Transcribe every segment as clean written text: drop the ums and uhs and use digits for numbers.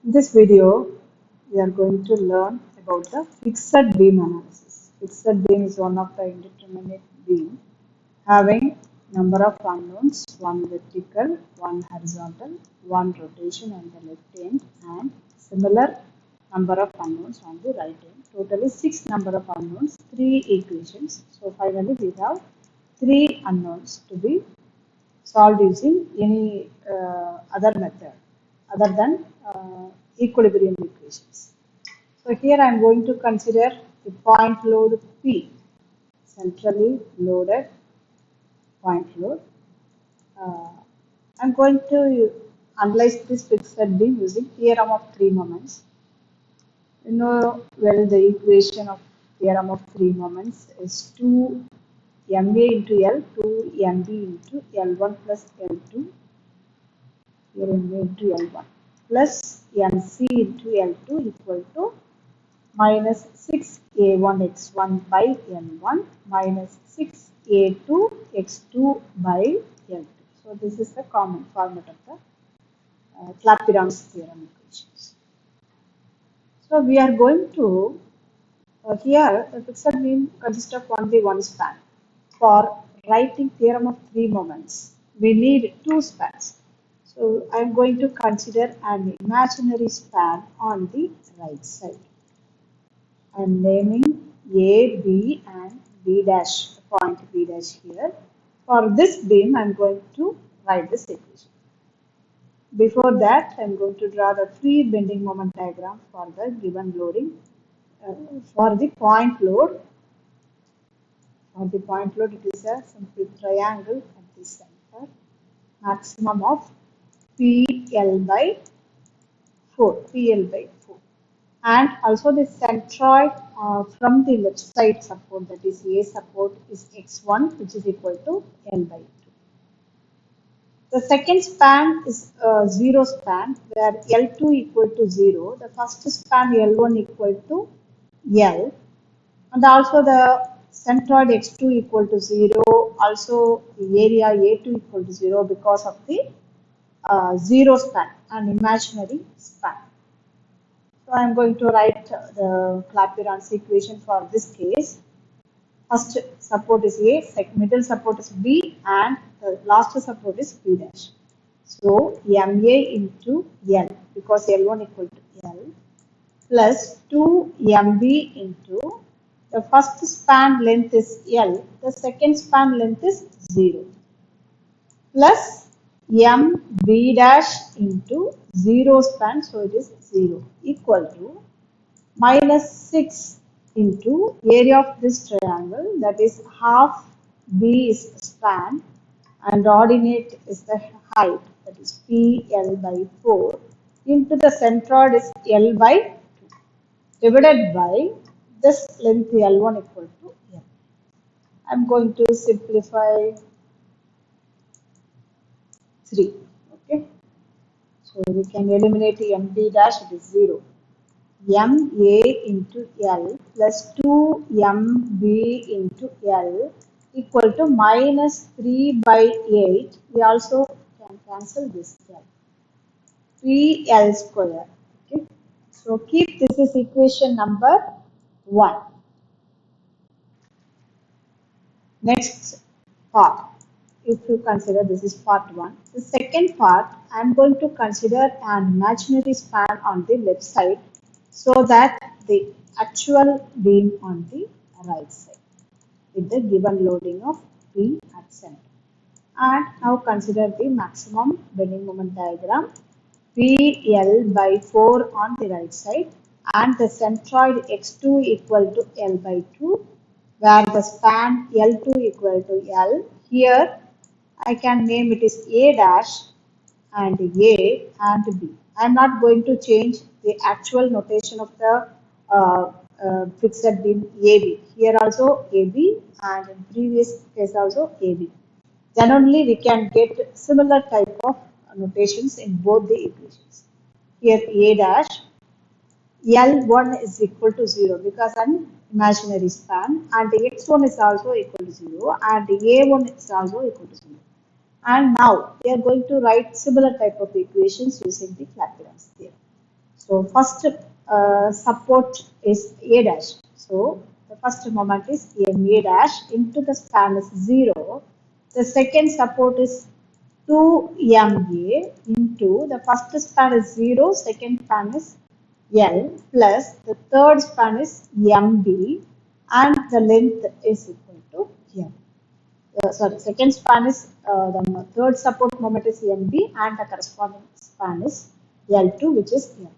In this video, we are going to learn about the fixed beam analysis. Fixed beam is one of the indeterminate beam having number of unknowns, one vertical, one horizontal, one rotation on the left end, and similar number of unknowns on the right end. Totally six number of unknowns, three equations. So finally, we have three unknowns to be solved using any other method other than equilibrium equations. So here I am going to consider the point load P, centrally loaded point load. Uh, I am going to analyze this fixed beam using theorem of three moments. You know well the equation of theorem of three moments is 2 ma into L, 2 mb into L1 plus L2 here mA into L1 plus mc into L2 equal to minus 6a1 x1 by L1 minus 6a2 x2 by L2. So this is the common format of the Clapeyron's theorem equations. So we are going to here the fixed beam consists of only one span. For writing theorem of three moments, we need two spans. So I am going to consider an imaginary span on the right side. I am naming A, B and B dash, point B dash here. For this beam, I am going to write this equation. Before that, I am going to draw the free bending moment diagram for the given loading. For the point load, it is a simple triangle at the center, maximum of PL by 4, PL by 4. And also the centroid from the left side support, that is A support, is x1, which is equal to L by 2. The second span is 0 span, where L2 equal to 0. The first span L1 equal to L. And also the centroid x2 equal to 0. Also the area A2 equal to 0 because of the 0 span, an imaginary span. So I am going to write the Clapeyron's equation for this case. First support is A, middle support is B, and the last support is B dash. So MA into L, because L1 equal to L, plus 2MB into the first span length is L, the second span length is 0, plus MB dash into 0 span, so it is 0, equal to minus 6 into area of this triangle, that is half B is span and ordinate is the height, that is PL by 4, into the centroid is L by 2, divided by this length L1 equal to L. I am going to simplify 3. Okay, so we can eliminate MB dash, it is 0. MA into L plus 2MB into L equal to minus 3 by 8. We also can cancel this L. 3L square. Okay. So keep this is equation number 1. Next part, if you consider this is part 1. The second part, I am going to consider an imaginary span on the left side so that the actual beam on the right side with the given loading of P at center. And now consider the maximum bending moment diagram. PL by 4 on the right side and the centroid x2 equal to L by 2, where the span L2 equal to L. Here I can name it is A dash and A and B. I am not going to change the actual notation of the fixed beam AB. Here also AB and in previous case also AB. Then only we can get similar type of notations in both the equations. Here A dash, L1 is equal to 0 because an imaginary span, and x1 is also equal to 0 and A1 is also equal to 0. And now we are going to write similar type of equations using the Clapeyron's theorem. So first support is A dash. So the first moment is MA dash into the span is 0. The second support is 2MA into the first span is 0, second span is L plus the third span is MB and the length is equal to M. Sorry, second span is the third support moment is MB and the corresponding span is L2 which is M.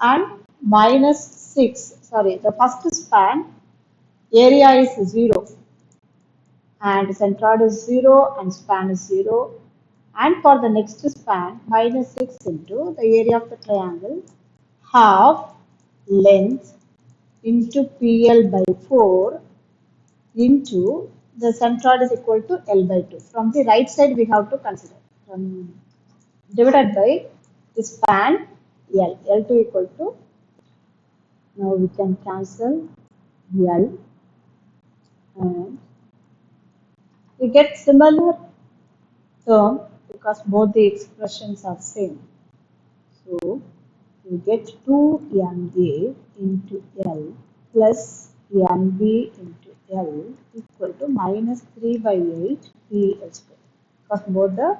And minus 6, sorry, the first span area is 0 and centroid is 0 and span is 0. And for the next span, minus 6 into the area of the triangle, half length into PL by 4 into the centroid is equal to L by 2. From the right side, we have to consider divided by the span L. L2 equal to, now we can cancel L and we get similar term because both the expressions are same. So you get 2MA into L plus MB into L equal to minus 3 by 8 PL square because both the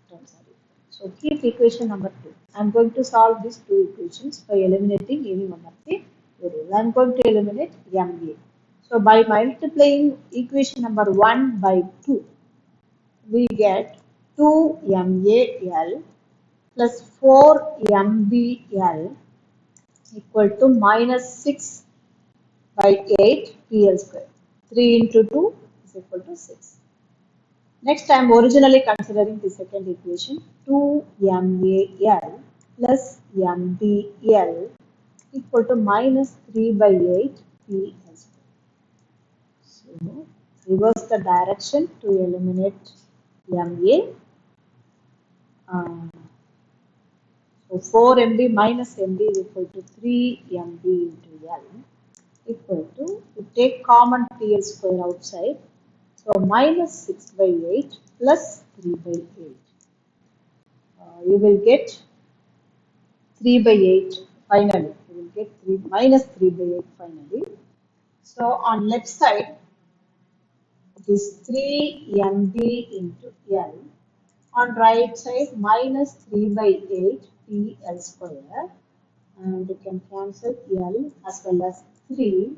terms are equal. So keep equation number 2. I am going to solve these two equations by eliminating any one of the variables. I am going to eliminate MA. So by multiplying equation number 1 by 2, we get 2MAL plus 4MBL equal to minus 6 by 8 PL square. 3 into 2 is equal to 6. Next, I am originally considering the second equation 2MAL plus MBL equal to minus 3 by 8 PL square. So, reverse the direction to eliminate MA. So 4MB minus MB is equal to 3MB into L equal to, you take common PL square outside, so minus 6 by 8 plus 3 by 8. You will get 3 by 8 finally. You will get 3 minus 3 by 8 finally. So on left side, it is 3MB into L. On right side, minus 3 by 8 PL square. And you can cancel L as well as 3.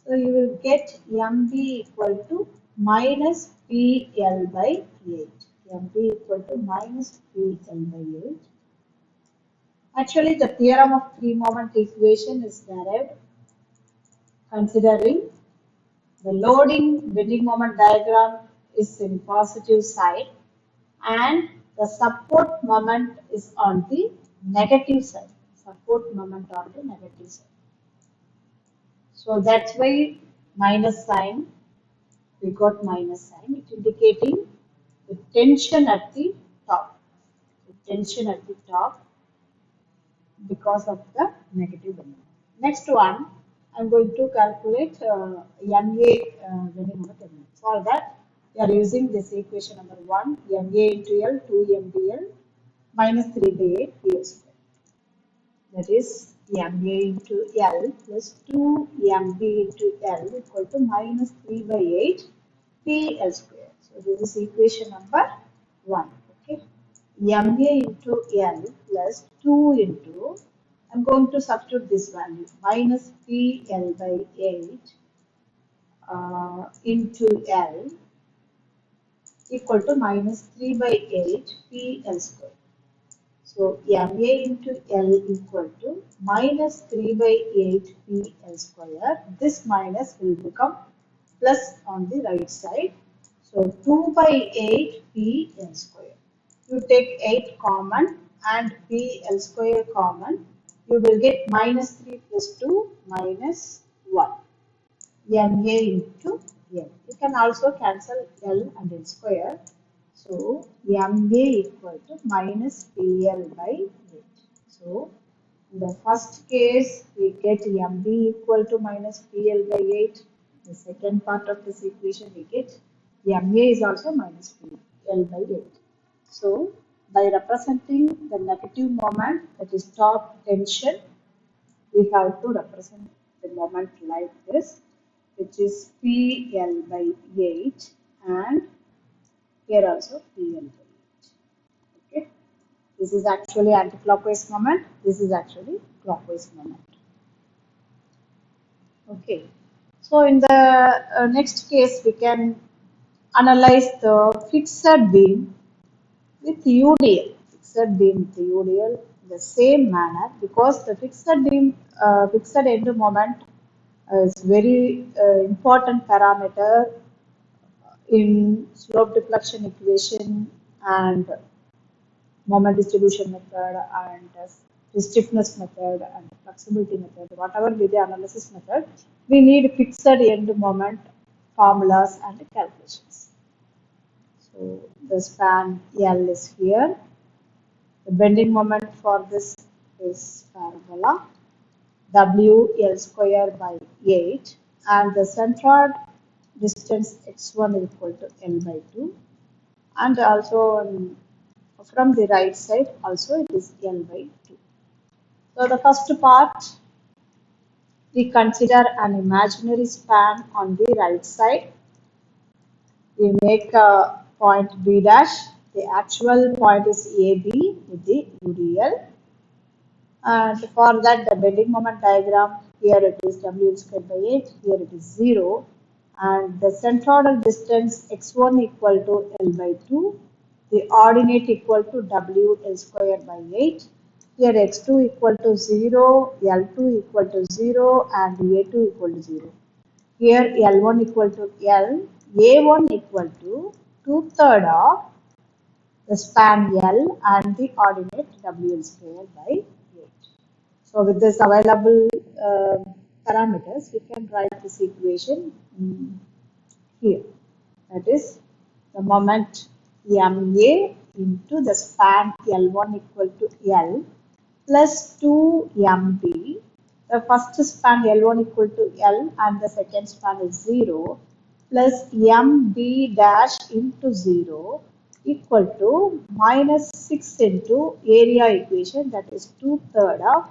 So you will get MB equal to minus PL by 8. MB equal to minus PL by 8. Actually, the theorem of three moment equation is derived considering the loading bending moment diagram is in positive side and the support moment is on the negative side. Support moment on the negative side. So that's why minus sign, we got minus sign, it indicating the tension at the top. The tension at the top because of the negative bending. Next one, I'm going to calculate MA bending moment. For that, we are using this equation number 1, MA into L, 2MBL minus 3 by 8 PL square. That is MA into L plus 2MB into L equal to minus 3 by 8 PL square. So this is equation number 1. Okay. MA into L plus 2 into, I'm going to substitute this value, minus PL by 8 into L equal to minus 3 by 8 PL square. So MA into L equal to minus 3 by 8 PL square. This minus will become plus on the right side. So 2 by 8 PL square. You take 8 common and PL square common. You will get minus 3 plus 2 minus 1. MA into L. You can also cancel L and L square. So MA equal to minus PL by 8. So in the first case, we get MB equal to minus PL by 8. The second part of this equation, we get MA is also minus PL by 8. So by representing the negative moment, that is top tension, we have to represent the moment like this, which is PL by 8, and here also PL by 8. Okay. This is actually anti-clockwise moment. This is actually clockwise moment. Okay. So in the next case, we can analyze the fixed beam with UDL. Fixed beam with UDL in the same manner, because the fixed beam, fixed end moment is very important parameter in slope deflection equation and moment distribution method and the stiffness method and flexibility method, whatever be the analysis method, we need fixed end moment formulas and calculations. So the span L is here. The bending moment for this is parabola WL square by 8, and the centroid distance x1 is equal to L by 2, and also from the right side also it is L by 2. So the first part, we consider an imaginary span on the right side. We make a point B dash. The actual point is AB with the UDL. And for that, the bending moment diagram, here it is W squared by 8, here it is 0. And the centroidal distance x1 equal to L by 2, the ordinate equal to WL squared by 8. Here x2 equal to 0, L2 equal to 0, and A2 equal to 0. Here L1 equal to L, A1 equal to 2/3 of the span L and the ordinate WL squared by 8. So with this available parameters, we can write this equation here. That is the moment MA into the span L1 equal to L plus 2MB. The first span L1 equal to L and the second span is 0, plus MB dash into 0 equal to minus 6 into area equation, that is 2/3 of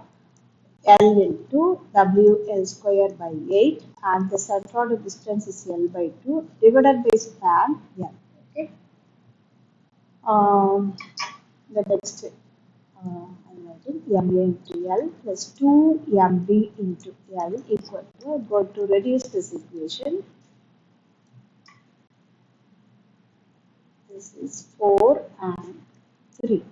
L into WL square by 8, and the centroidal distance is L by 2 divided by span L. Okay. The next I'm writing MA into L plus 2MB into L equal to, I'm going to reduce this equation. This is 4 and 3.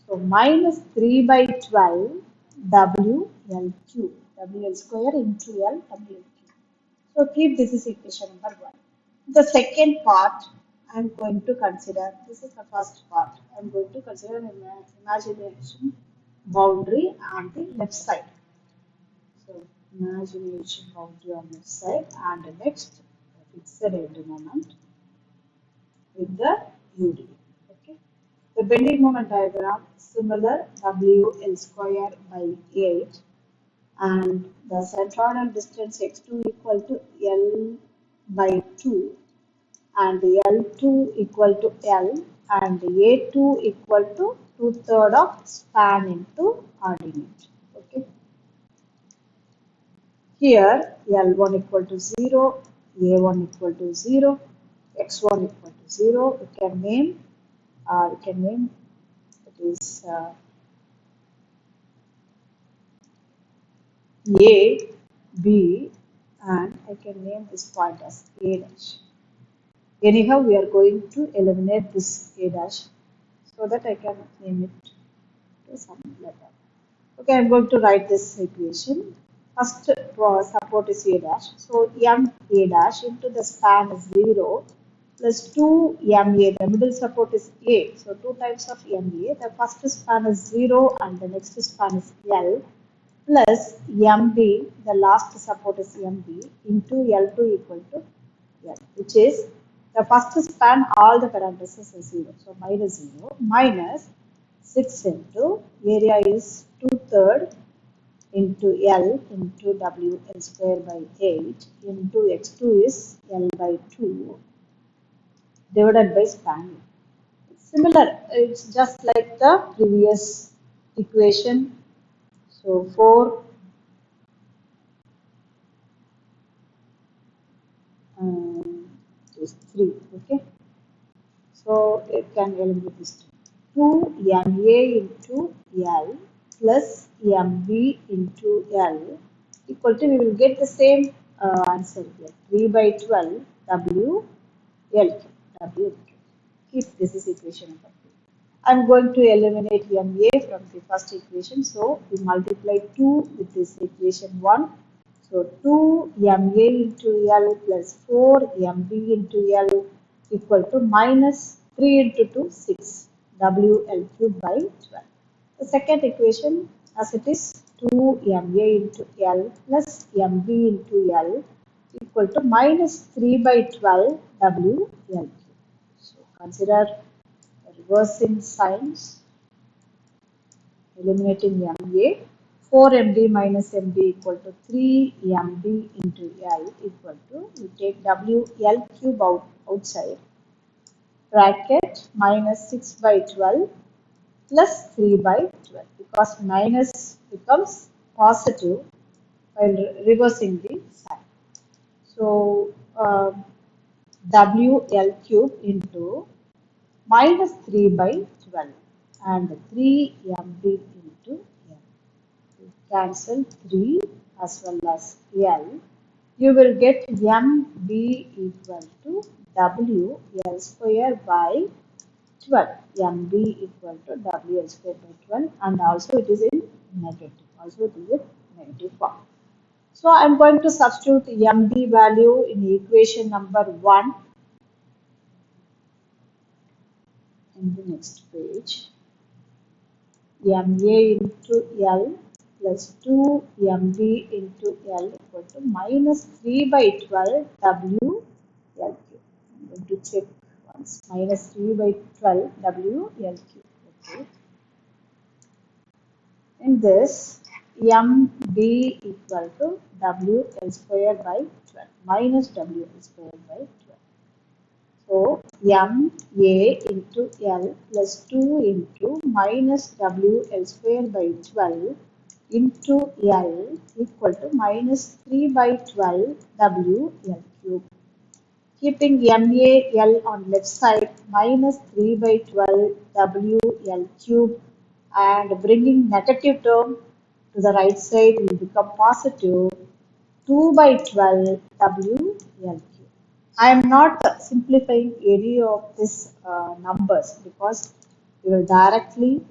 So minus 3 by 12 WL cube, WL square into L WL cube. So keep this is equation number 1. The second part I am going to consider, this is the first part, I am going to consider an imagination boundary on the left side. So imagination boundary on left side, and the next fixed end moment with the UD. Okay. The bending moment diagram similar, WL square by 8, and the centroidal distance x2 equal to L by 2, and L2 equal to L, and A2 equal to 2/3 of span into ordinate. Okay. Here L1 equal to 0, A1 equal to 0, x1 equal to 0. We can name it is A, B, and I can name this point as A dash. Anyhow, we are going to eliminate this A dash so that I can name it to some letter. Okay, I'm going to write this equation. First support is A dash. So M A dash into the span is 0 plus 2 MA. The middle support is A. So 2 times of MA. The first span is 0 and the next span is L plus MB. The last support is MB into L2 equal to L, which is the first span, all the parameters is 0. So minus 0 minus 6 into area is 2/3 into L into WL square by 8 into x2 is L by 2 divided by span. It's Similar, it's just like the previous equation. So 4 is 3. Okay, so it can eliminate this 2 ma into L plus mb into L equal to, we will get the same answer here, 3 by 12 W L Q. W L Q. If this is equation number 2. I'm going to eliminate MA from the first equation. So we multiply 2 with this equation 1. So 2 MA into L plus 4 MB into L equal to minus 3 into 2, 6 WL cube by 12. The second equation as it is, 2MA into L plus MB into L equal to minus 3 by 12 WL cube. So consider reversing signs, eliminating MA. 4MD minus MD equal to 3MB into L equal to, we take WL cube outside, bracket minus 6 by 12 plus 3 by 12, because minus becomes positive while reversing the sign. So WL cube into minus 3 by 12 and 3MB into L. You cancel 3 as well as L. You will get MB equal to WL square by 12. MB equal to WL square by 12, and also it is in negative. Also it is in negative form. So I am going to substitute MB value in equation number 1 in the next page. MA into L plus 2MB into L equal to minus 3 by 12 WL cube. I'm going to check once. Minus 3 by 12 WL cube. Okay. In this, MB equal to WL square by 12 minus WL square by 12. So MA into L plus 2 into minus WL square by 12 into L equal to minus 3 by 12 WL cube. Keeping MAL on left side, minus 3 by 12 WL cube, and bringing negative term to the right side will become positive 2 by 12 WL cube. I am not simplifying any of these numbers because we will directly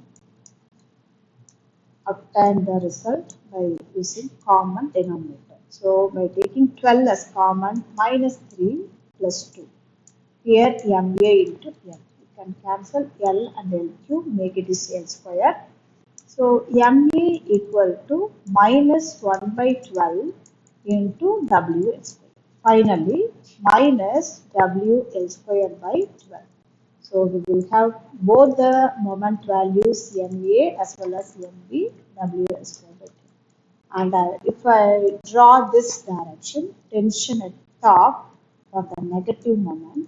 obtain the result by using common denominator. So by taking 12 as common, minus 3 plus 2. Here MA into L. You can cancel L and L cube, make it is L square. So MA equal to minus 1 by 12 into WL square. Finally, minus WL square by 12. So we will have both the moment values MA as well as MB, WL square by 12. And if I draw this direction, tension at top for the negative moment,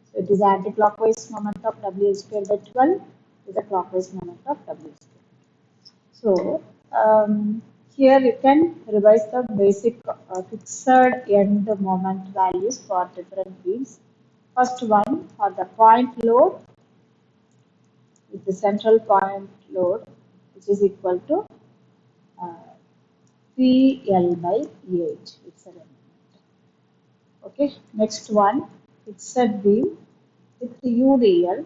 so it is anti-clockwise moment of WL square by 12 is the clockwise moment of WL square. So here you can revise the basic fixed end moment values for different beams. First one, for the point load with the central point load, which is equal to PL by 8. It's a okay. Next one, fixed beam with UDL,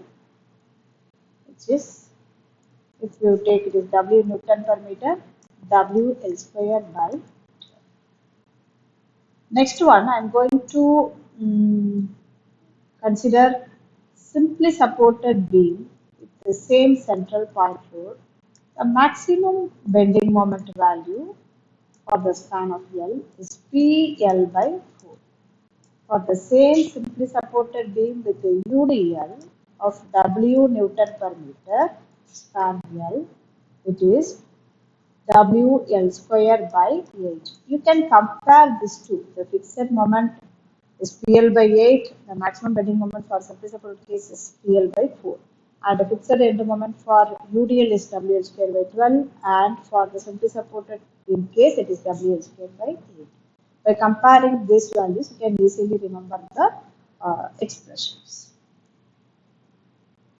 which is, if you take it is W Newton per meter, WL square by 12. Next one, I am going to consider simply supported beam with the same central point load. The maximum bending moment value for the span of L is PL by 4. For the same simply supported beam with the UDL of W Newton per meter span L, it is WL square by 8. You can compare these two. The fixed moment is PL by 8. The maximum bending moment for simply supported case is PL by 4. and the fixed end moment for UDL is WL square by 12, and for the simply supported in case it is WL square by 8. By comparing these values, you can easily remember the expressions.